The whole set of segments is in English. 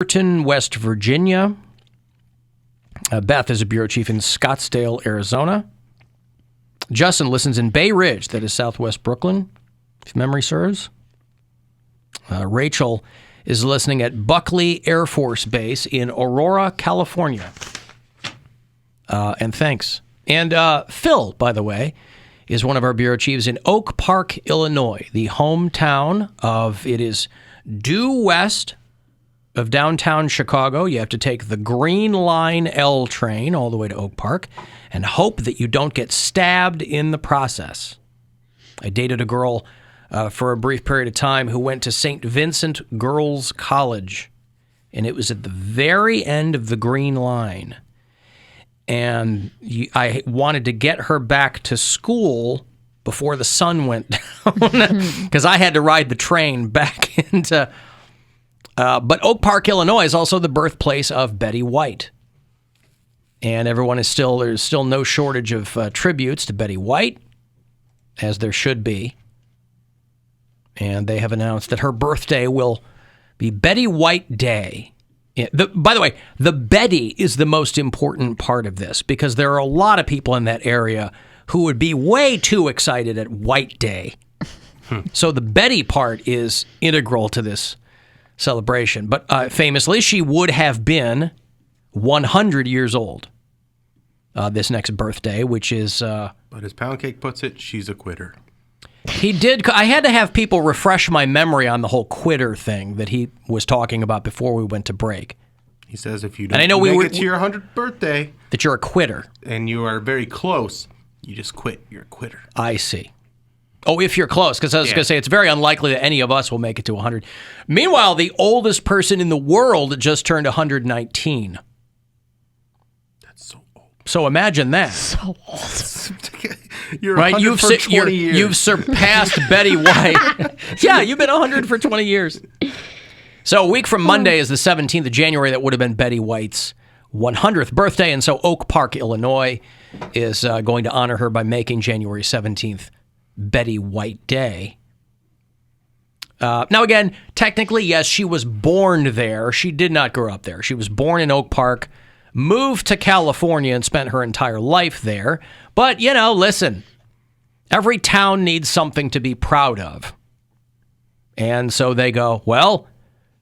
Beaverton, West Virginia. Beth is a bureau chief in Scottsdale, Arizona. Justin listens in Bay Ridge, that is southwest Brooklyn, if memory serves. Rachel is listening at Buckley Air Force Base in Aurora, California. And thanks. And Phil, by the way, is one of our bureau chiefs in Oak Park, Illinois, the hometown of, it is due west of downtown Chicago. You have to take the Green Line L train all the way to Oak Park and hope that you don't get stabbed in the process. I dated a girl for a brief period of time who went to St. Vincent Girls College, and it was at the very end of the Green Line. And I wanted to get her back to school before the sun went down because I had to ride the train back into... but Oak Park, Illinois is also the birthplace of Betty White. And there's still no shortage of tributes to Betty White, as there should be. And they have announced that her birthday will be Betty White Day. By the way, the Betty is the most important part of this because there are a lot of people in that area who would be way too excited at White Day. So the Betty part is integral to this celebration. But famously, she would have been 100 years old this next birthday, which is... but as Poundcake puts it, she's a quitter. He did. I had to have people refresh my memory on the whole quitter thing that he was talking about before we went to break. He says if you don't make it to your 100th birthday... that you're a quitter. And you are very close, you just quit. You're a quitter. I see. Oh, if you're close, because I was going to say it's very unlikely that any of us will make it to 100. Meanwhile, the oldest person in the world just turned 119. That's so old. So imagine that. So old. You're right. You've surpassed Betty White. Yeah, you've been 100 for 20 years. So a week from Monday is the 17th of January. That would have been Betty White's 100th birthday. And so Oak Park, Illinois is going to honor her by making January 17th Betty White Day. Now, again, technically, yes, she was born there. She did not grow up there. She was born in Oak Park, moved to California, and spent her entire life there. But, listen, every town needs something to be proud of. And so they go, well,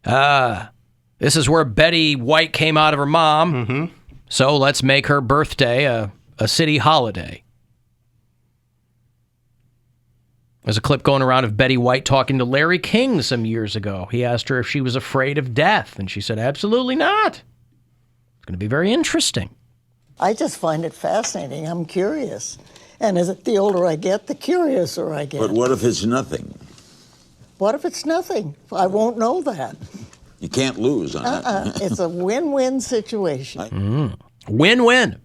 this is where Betty White came out of her mom, so let's make her birthday a city holiday. There's a clip going around of Betty White talking to Larry King some years ago. He asked her if she was afraid of death, and she said, absolutely not. It's going to be very interesting. I just find it fascinating. I'm curious. And the older I get, the curiouser I get. But what if it's nothing? What if it's nothing? I won't know that. You can't lose on that. It's a win-win situation. Win-win.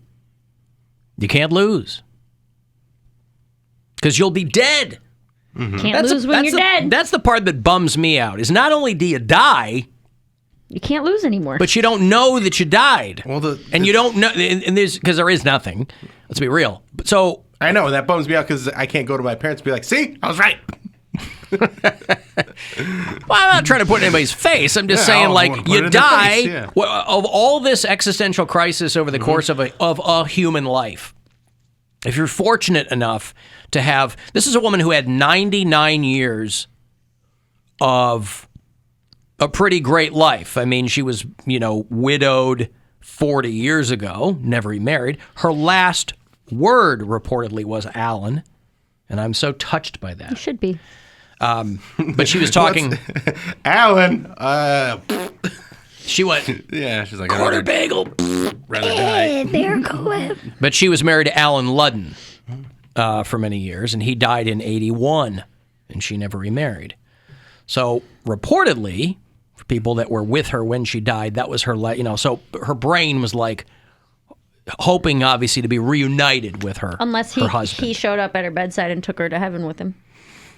You can't lose. Because you'll be dead. Can't lose when you're dead. That's the part that bums me out, is not only do you die... You can't lose anymore. But you don't know that you died. Well, and you don't know, and because there is nothing. Let's be real. So I know, that bums me out because I can't go to my parents and be like, see, I was right. Well, I'm not trying to put in anybody's face. I'm just saying, like, you die of all this existential crisis over the course of a human life. If you're fortunate enough to have, this is a woman who had 99 years of a pretty great life. I mean, she was, widowed 40 years ago, never remarried. Her last word reportedly was Alan, and I'm so touched by that. You should be. But she was talking... Alan, she went... Yeah, she's like... Quarter bagel. Rather die. There go it. But she was married to Alan Ludden for many years, and he died in 81, and she never remarried. So reportedly, for people that were with her when she died, that was her, so her brain was like hoping, obviously, to be reunited with her. Unless her husband. he showed up at her bedside and took her to heaven with him.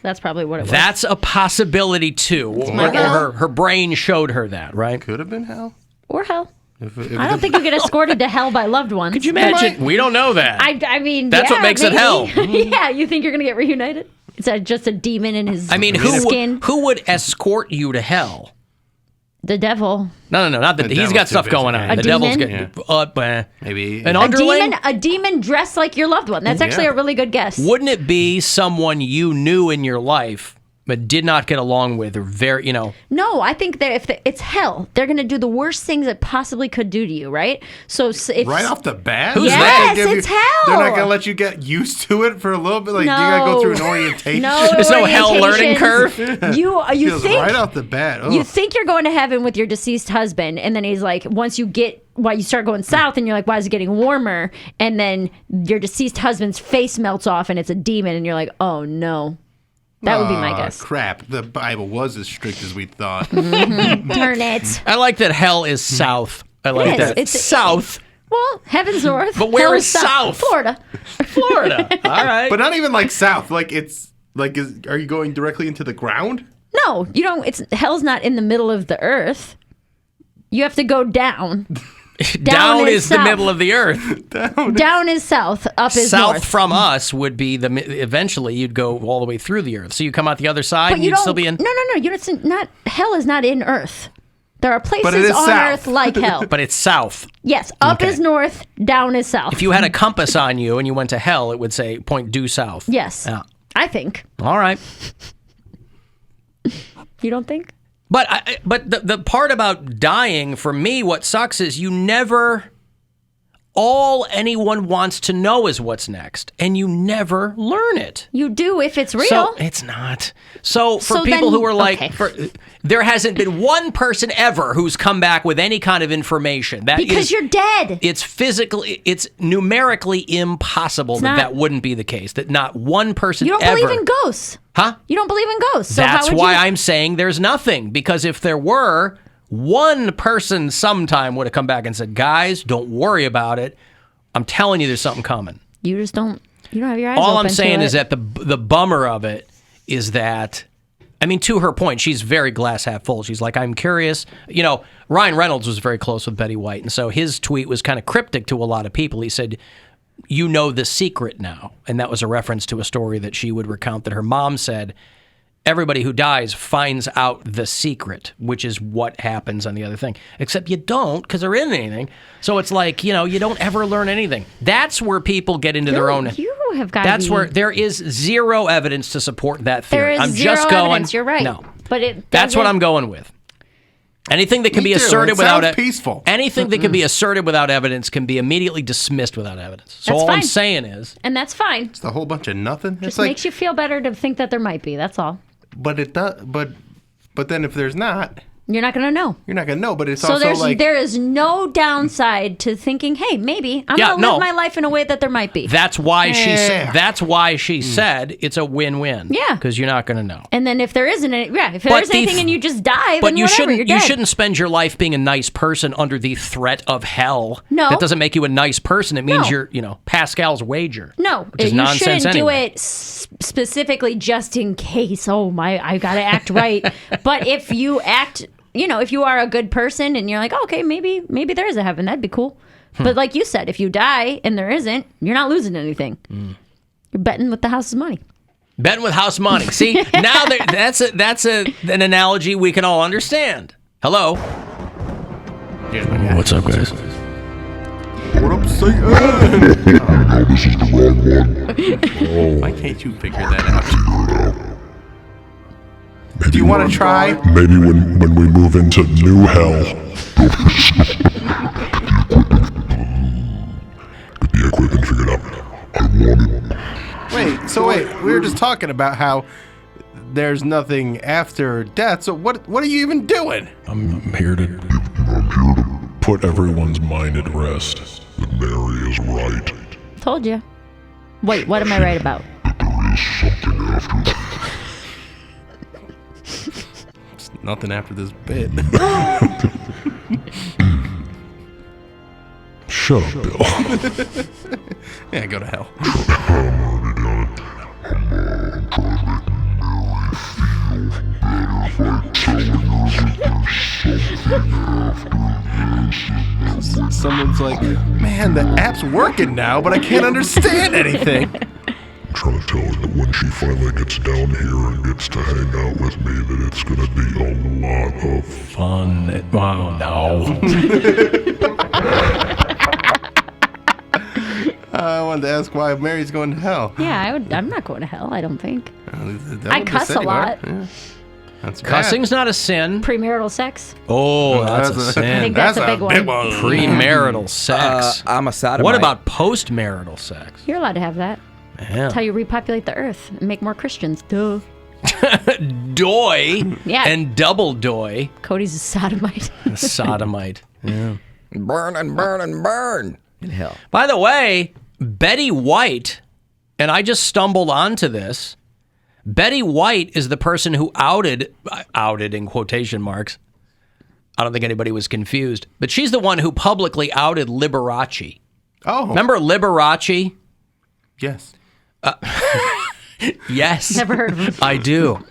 That's probably what it was. That's a possibility, too. Or her brain showed her that, right? Could have been hell. Or hell. I don't think you get escorted to hell by loved ones. Could you imagine? We don't know that. I mean, that's what makes it hell. Yeah, you think you're going to get reunited? It's just a demon in his skin. Who would escort you to hell? The devil. No, not the. The He's devil's got too stuff busy. going on. A The devil's demon? getting Maybe an underling. A demon dressed like your loved one. That's actually a really good guess. Wouldn't it be someone you knew in your life but did not get along with, or very, No, I think that if it's hell, they're going to do the worst things it possibly could do to you, right? So if right off the bat? Who's Yes, They give it's you- hell. They're not going to let you get used to it for a little bit? Like, you got to go through an orientation? No, There's no hell learning orientations. curve. You Feels think right off the bat. Ugh. you think you're going to heaven with your deceased husband, and then he's like, once you start going south, and you're like, why is it getting warmer? And then your deceased husband's face melts off, and it's a demon, and you're like, oh no. That would be my Aw, guess. Crap. The Bible was as strict as we thought. Turn it. I like that hell is south. I like is. that. It's south. Well, heaven's north. But where hell's is south? Florida. Florida. All right. But not even like south. Like, it's like, are you going directly into the ground? No, you don't. Hell's not in the middle of the earth. You have to go down. down is the south. middle of the earth. Down is south. Up is South north. from us would be eventually you'd go all the way through the earth. So you come out the other side But and you you'd don't. still be in. No. It's not. Hell is not in Earth. There are But it places is on south. Earth like hell. But it's south. Yes, up Okay. is north, down is south. If you had a compass on you and you went to hell, it would say point due south. Yes, Yeah. I think. All right. You don't think? But the part about dying, for me, what sucks is you never. All anyone wants to know is what's next, and you never learn it. You do if it's real. So it's not. So for So people then- who are like, okay. there hasn't been one person ever who's come back with any kind of information. because you're dead. It's numerically impossible not- that wouldn't be the case. That not one person You don't ever. believe in ghosts. Huh? You don't believe in ghosts. So That's how would why you... I'm saying there's nothing. Because if there were, one person sometime would have come back and said, guys, don't worry about it. I'm telling you there's something coming. You just don't. You don't have your eyes All open I'm saying to is it. that the bummer of it is that, I mean, to her point, she's very glass half full. She's like, I'm curious. Ryan Reynolds was very close with Betty White, and so his tweet was kind of cryptic to a lot of people. He said, you know the secret now. And that was a reference to a story that she would recount that her mom said, everybody who dies finds out the secret, which is what happens on the other thing. Except you don't, because there isn't anything. So it's like, you don't ever learn anything. That's where people get into their own. You have got. That's where there is zero evidence to support that there theory. is I'm zero just going. evidence. You're right. No, but it. that's what doesn't- I'm going with. Anything that can Me be too. asserted It without sounds peaceful. Anything that can be asserted without evidence can be immediately dismissed without evidence. So That's all I'm fine. saying is, And that's fine. It's a whole bunch of nothing. Just It's like, makes you feel better to think that there might be. That's all. but it does. But then if there's not, You're not going to know. you're not gonna know. But it's So also like there is no downside to thinking, hey, maybe I'm going to live my life in a way that there might be. that's why she said. Yeah. That's why she said it's a win-win. Yeah. because you're not going to know. And then if there isn't any, if But there is the anything th- and you just die, But then you whatever, shouldn't. you're You dead. shouldn't spend your life being a nice person under the threat of hell. No. that doesn't make you a nice person. It means No. you're, Pascal's wager. No, which is you nonsense shouldn't anyway. do it specifically just in case. Oh I got to act right. But if you act, if you are a good person and you're like, okay, maybe there is a heaven, that'd be cool. But like you said, if you die and there isn't, you're not losing anything. You're betting with the house's money. Betting with house money. See, now that's an analogy we can all understand. Hello. here's my guy. What's up, guys? What up, Satan? No, this is the wrong one. Why can't you figure that out? Do you want to try? Maybe when we move into new hell, get the equipment figured out. I want it. Wait. We were just talking about how there's nothing after death. So what are you even doing? I'm here to put everyone's mind at rest. That Mary is right. Told you. Wait, what am I right about? There is something after. Nothing after this bit. Shut up, Bill. Yeah, go to hell. Someone's like, man, the app's working now, but I can't understand anything. trying to tell her that when she finally gets down here and gets to hang out with me, that it's gonna be a lot of fun. Wow, no. I wanted to ask why Mary's going to hell. Yeah, I'm not going to hell, I don't think. The I devil cuss just said a you are. lot. Yeah. That's Cussing's not a sin. Premarital sex. Oh, that's a I sin. think that's a big one. Premarital sex. I'm a sodomite. What about postmarital sex? You're allowed to have that. Yeah. That's how you repopulate the earth and make more Christians. Duh. Doy Yeah. and double doy. Cody's a sodomite. Sodomite. Yeah. burn and burn and burn in hell? By the way, Betty White, and I just stumbled onto this. Betty White is the person who outed in quotation marks. I don't think anybody was confused, but she's the one who publicly outed Liberace. Oh. Remember Liberace? Yes. Yes. Never heard of him. I do.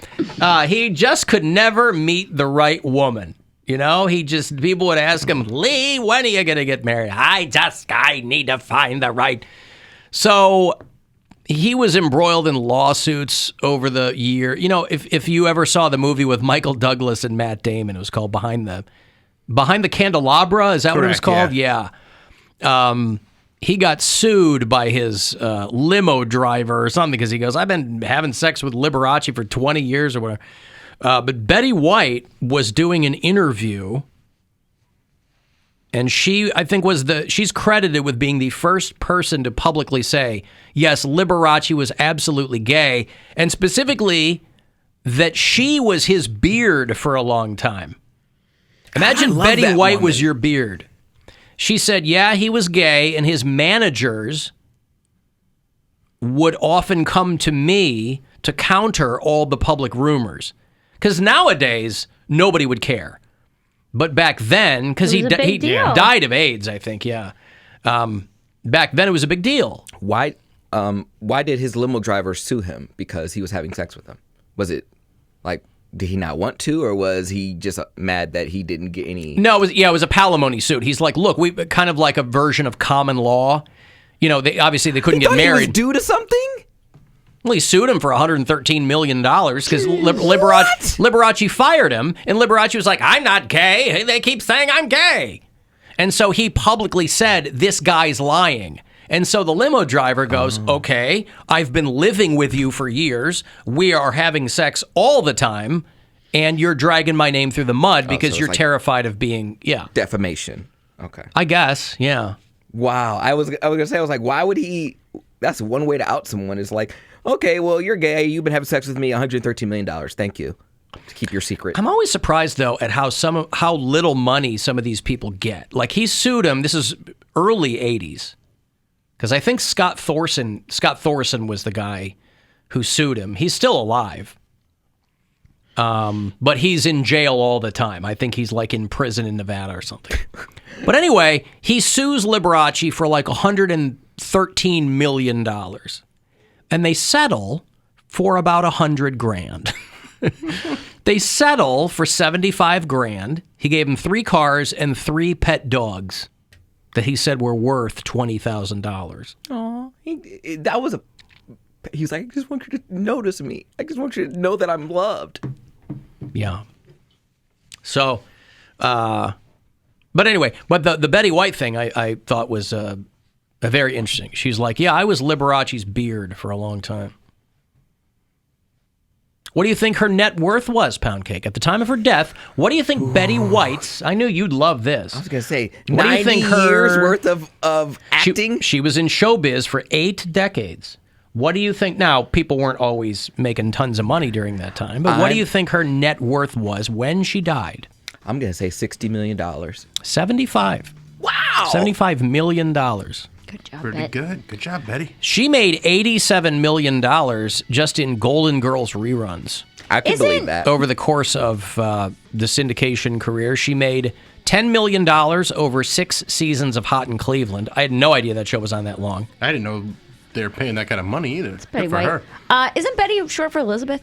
He just could never meet the right woman. You know, people would ask him, Lee, when are you going to get married? I need to find the right. So he was embroiled in lawsuits over the year. You know, if you ever saw the movie with Michael Douglas and Matt Damon, it was called Behind the Candelabra. Is that what it was called? Yeah. He got sued by his limo driver or something because he goes, I've been having sex with Liberace for 20 years or whatever. But Betty White was doing an interview, and she, I think, she's credited with being the first person to publicly say, yes, Liberace was absolutely gay, and specifically that she was his beard for a long time. Imagine Betty White was your beard. She said, yeah, he was gay, and his managers would often come to me to counter all the public rumors. Because nowadays, nobody would care. But back then, because he died of AIDS, I think, yeah. Back then, it was a big deal. Why did his limo driver sue him? Because he was having sex with him? Was it like, did he not want to, or was he just mad that he didn't get any? No, it was a palimony suit. He's like, look, we kind of like a version of common law. You know, obviously they couldn't get married. He was due to something? Well, he sued him for $113 million because Liberace fired him, and Liberace was like, I'm not gay. They keep saying I'm gay. And so he publicly said, this guy's lying. And so the limo driver goes, okay, I've been living with you for years. We are having sex all the time, and you're dragging my name through the mud because you're terrified of being, defamation. Okay. I guess, yeah. Wow. I was gonna say, why would he? That's one way to out someone is like, okay, well, you're gay. You've been having sex with me. $113 million. Thank you. To keep your secret. I'm always surprised though at how little money some of these people get. Like he sued him. This is early '80s, because I think Scott Thorson was the guy who sued him. He's still alive, but he's in jail all the time. I think he's like in prison in Nevada or something. But anyway, he sues Liberace for like $113 million. And they settle for about $100,000. They settle for $75,000. He gave him 3 cars and 3 pet dogs that he said were worth $20,000. Oh, he was like, I just want you to notice me. I just want you to know that I'm loved. Yeah. So, but anyway, the Betty White thing I thought was very interesting. She's like, yeah, I was Liberace's beard for a long time. What do you think her net worth was, Poundcake? At the time of her death, what do you think Betty White's... I knew you'd love this. I was going to say, what 90 do you think years worth of acting? She was in showbiz for 8 decades. What do you think... Now, people weren't always making tons of money during that time, but what do you think her net worth was when she died? I'm going to say $60 million. 75. Wow! $75 million. Good job, Pretty good. Good job, Betty. She made $87 million just in Golden Girls reruns. I can believe that. Over the course of the syndication career, she made $10 million over 6 seasons of Hot in Cleveland. I had no idea that show was on that long. I didn't know they were paying that kind of money either. Betty Good for White. her. Isn't Betty short for Elizabeth?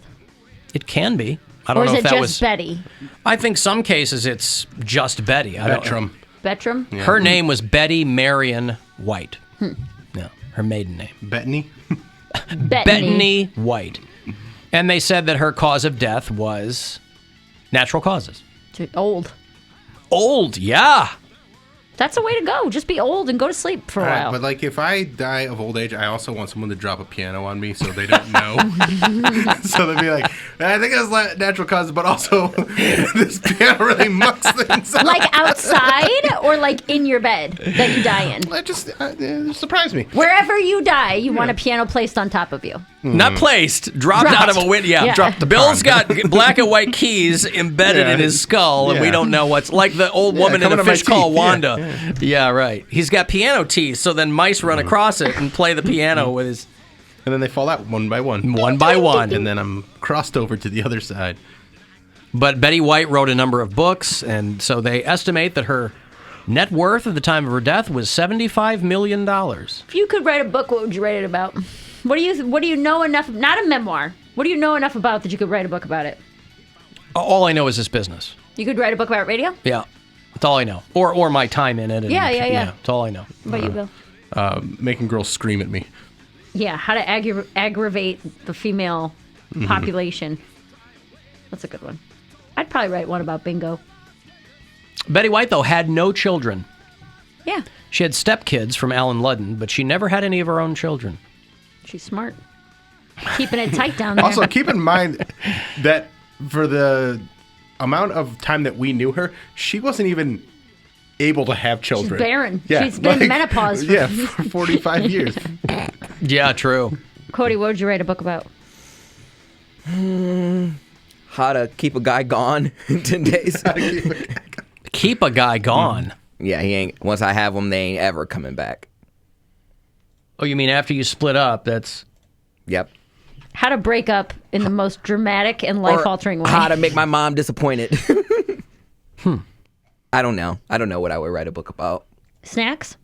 It can be. I don't or know is if it that just was Betty? I think some cases it's just Betty. Bettram. Bettram? Yeah. Her name was Betty Marion White. Yeah, her maiden name. Bettany? Bettany White. And they said that her cause of death was natural causes. Old. Old, yeah. That's a way to go. Just be old and go to sleep for a while. But like, if I die of old age, I also want someone to drop a piano on me so they don't know. So they'd be like, I think it was natural causes, but also this piano really mucks things up. Like outside or like in your bed that you die in? It just surprised me. Wherever you die, you want a piano placed on top of you. Not placed, dropped out of a window. Yeah. Dropped the Bill's pond. got black and white keys embedded in his skull, and we don't know what's like the old woman in coming the to my fish called teeth. Wanda. Yeah, right. He's got piano teeth, so then mice run across it and play the piano with his. And then they fall out one by one. One by one. And then I'm crossed over to the other side. But Betty White wrote a number of books, and so they estimate that her net worth at the time of her death was $75 million. If you could write a book, what would you write it about? What do you know enough? Not a memoir. What do you know enough about that you could write a book about it? All I know is this business. You could write a book about radio? Yeah. That's all I know. Or my time in it. And, Yeah. That's all I know. What about you, Bill? Making girls scream at me. Yeah, how to aggravate the female population. That's a good one. I'd probably write one about bingo. Betty White, though, had no children. Yeah, She had stepkids from Alan Ludden, but she never had any of her own children. she's smart. Keeping it tight down there. Also, keep in mind that for the amount of time that we knew her, she wasn't even able to have children. She's barren. She's been menopause for for 45 years. Yeah, true. Cody, what would you write a book about? How to keep a guy gone in 10 days. Keep a guy gone. Yeah, he ain't. Once I have him, they ain't ever coming back. Oh, you mean after you split up, that's... Yep. How to break up in the most dramatic and life-altering way. How to make my mom disappointed. I don't know. I don't know what I would write a book about. Snacks?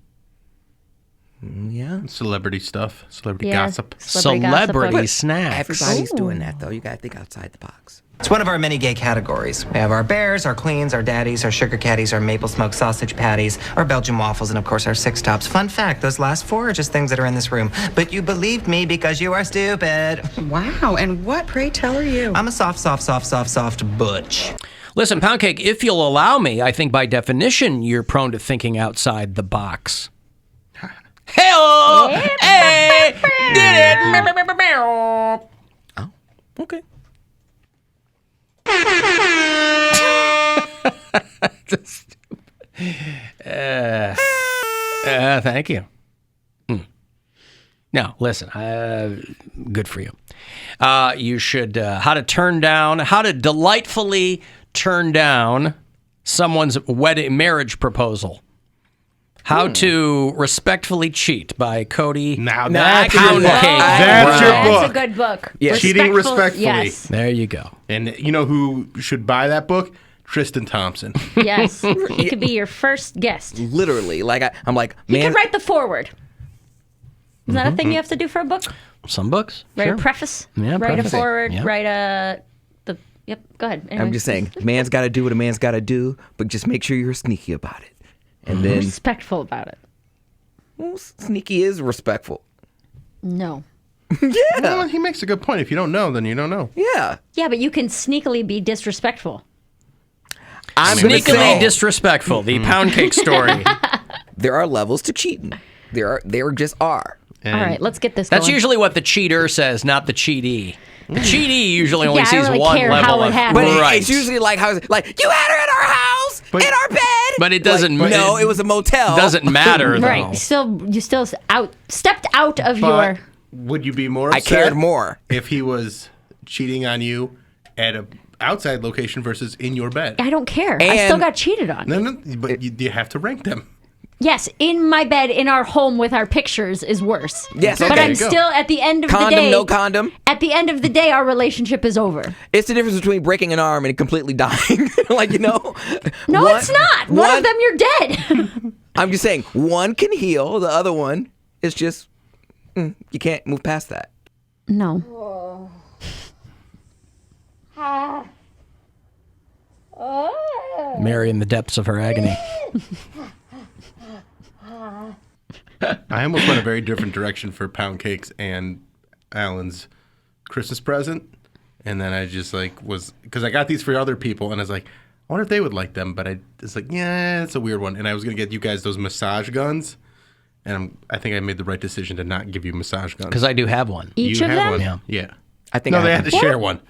Yeah. Celebrity stuff. Celebrity Yeah. gossip. Celebrity gossip. snacks. Everybody's doing that, though. You got to think outside the box. It's one of our many gay categories. We have our bears, our queens, our daddies, our sugar caddies, our maple smoked sausage patties, our Belgian waffles, and of course our six tops. Fun fact, those last four are just things that are in this room. But you believed me because you are stupid. Wow, and what, pray tell, are you? I'm a soft butch. Listen, Poundcake, if you'll allow me, I think by definition you're prone to thinking outside the box. Hell! Hey! Did it! Oh, okay. Thank you. Now, listen, good for you. You should, how to delightfully turn down someone's marriage proposal. How to respectfully cheat by Cody. Now that's your book. Poundcake. That's your book. That's a good book. Yeah. Cheating respectfully. Yes. There you go. And you know who should buy that book? Tristan Thompson. Yes. He could be your first guest. Literally. Like, I'm like, You man. could write the foreword. Is that a thing you have to do for a book? Some books. Write Sure. a preface. Yeah, write preface. a foreword. Yeah. Write a Yep. Go ahead. Anyway. I'm just saying, man's got to do what a man's got to do, but just make sure you're sneaky about it. And then, respectful about it. well, sneaky is respectful. No. Well, he makes a good point. If you don't know, then you don't know. Yeah. Yeah, but you can sneakily be disrespectful. I'm gonna Sneakily say, disrespectful. The Poundcake story. there are levels to cheating. There just are. And All right, let's get this That's going. usually what the cheater says, not the cheatee. The cheatee usually only Yeah, I sees don't really one care level how it of happened. But right. it's usually like, you had her in our house, But- in our bed. But it doesn't. Like, no, it was a motel. Doesn't matter though. Right. You still stepped out of but your would you be more I upset cared more. if he was cheating on you at a outside location versus in your bed? I don't care. I And- still got cheated on. No, but you have to rank them. Yes, in my bed, in our home with our pictures is worse. Yes, But okay. I'm still, at the end of Condom, the day... no condom. At the end of the day, our relationship is over. It's the difference between breaking an arm and completely dying. Like, you know? No, it's not. One of them, you're dead. I'm just saying, one can heal. The other one is just, you can't move past that. No. Mary in the depths of her agony. I almost went a very different direction for pound cakes and Alan's Christmas present. And then I just because I got these for other people, and I was like, I wonder if they would like them. But it's like, yeah, it's a weird one. And I was going to get you guys those massage guns. And I think I made the right decision to not give you massage guns. Because I do have one. Each you of have them? one? Yeah. Yeah. I think They had to share one.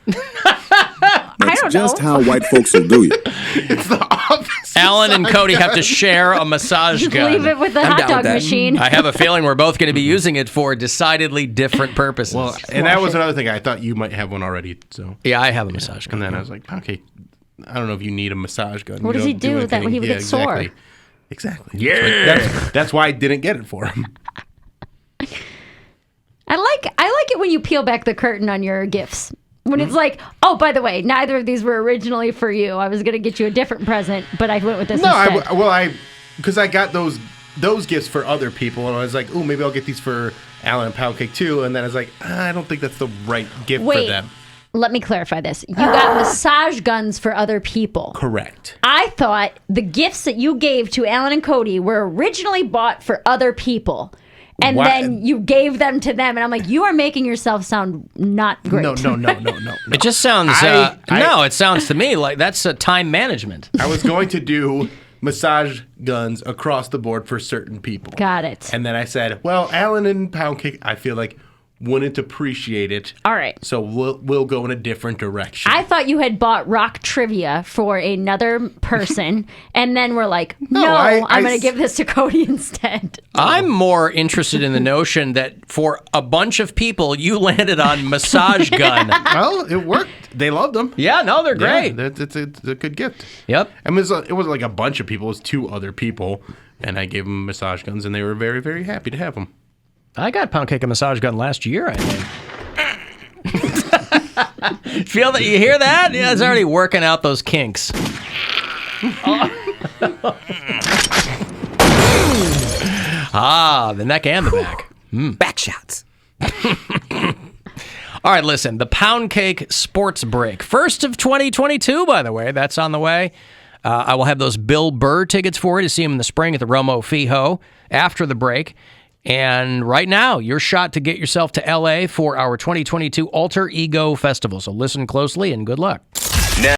That's just how white folks will do you. It's the opposite. Alan and Cody have to share a massage gun. Leave it with the I'm hot down dog with that. machine. I have a feeling we're both going to be using it for decidedly different purposes. Well, and that was another thing. I thought you might have one already. So yeah, I have a massage gun. And then I was like, okay, I don't know if you need a massage gun. What You does he don't do with that when he anything. would get sore? Exactly. Yeah. That's why I didn't get it for him. I like it when you peel back the curtain on your gifts. When it's like, oh, by the way, neither of these were originally for you. I was going to get you a different present, but I went with this instead. Because I got those gifts for other people, and I was like, oh, maybe I'll get these for Alan and Poundcake too. And then I was like, I don't think that's the right gift for them. Let me clarify this. You got massage guns for other people. Correct. I thought the gifts that you gave to Alan and Cody were originally bought for other people. And then you gave them to them. And I'm like, you are making yourself sound not great. No. It just sounds, it sounds to me like that's time management. I was going to do massage guns across the board for certain people. Got it. And then I said, well, Alan and Poundcake, I feel like wouldn't appreciate it. All right. So we'll go in a different direction. I thought you had bought rock trivia for another person, and then we're like, I'm going to give this to Cody instead. I'm more interested in the notion that for a bunch of people, you landed on massage gun. Well, it worked. They loved them. Yeah, no, they're great. Yeah, it's a good gift. Yep. And it was like a bunch of people. It was 2 other people, and I gave them massage guns, and they were very, very happy to have them. I got Poundcake a massage gun last year, I think. Feel that? You hear that? Yeah, it's already working out those kinks. The neck and the back. Back shots. All right, listen, the Poundcake Sports Break. First of 2022, by the way. That's on the way. I will have those Bill Burr tickets for you to see him in the spring at the Romo Fijo after the break. And right now, your shot to get yourself to LA for our 2022 Alter Ego Festival. So listen closely and good luck.